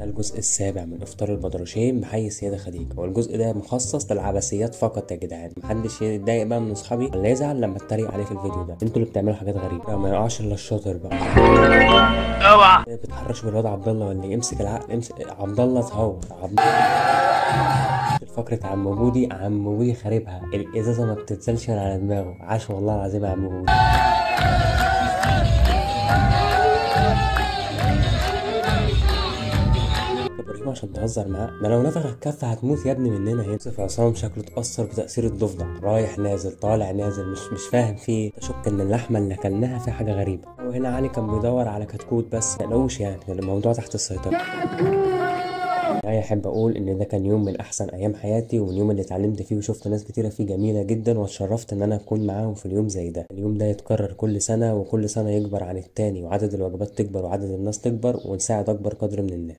الجزء السابع من افطار البدرشين بحي السيدة خديجة، والجزء ده مخصص للعبثيات فقط يا جدعان. محدش يتضايق بقى من اصحابي ولا يزعل لما اتريق عليه في الفيديو ده، انتوا اللي بتعملوا حاجات غريبة. ما يقعش الا الشاطر بقى. اوعى بتحرش بالواد عبد الله ولا إيه؟ امسك العقل، امسك عبد الله اتهور فقرة عم بودي. عم بودي خاربها، الازازة ما بتنزلش من على دماغه. عاش والله العظيم يا عم بودي. ابراهيم عشان تهزر معاه، ده لو نفخ الكف هتموت يا ابني مننا هنا. يوسف عصام شكله اتأثر بتأثير الضفدع، رايح نازل طالع نازل، مش فاهم فيه. اشك ان اللحمة اللي اكلناها فيها حاجة غريبة. وهنا علي كان بيدور على كتكوت بس ملقوش، يعني الموضوع تحت السيطرة. يعني احب اقول ان ده كان يوم من احسن ايام حياتي، واليوم اللي اتعلمت فيه وشفت ناس كتيره فيه جميله جدا، واتشرفت ان انا اكون معاهم في اليوم زي ده. اليوم ده يتكرر كل سنه، وكل سنه يكبر عن التاني، وعدد الوجبات تكبر وعدد الناس تكبر، ونساعد اكبر قدر من الناس.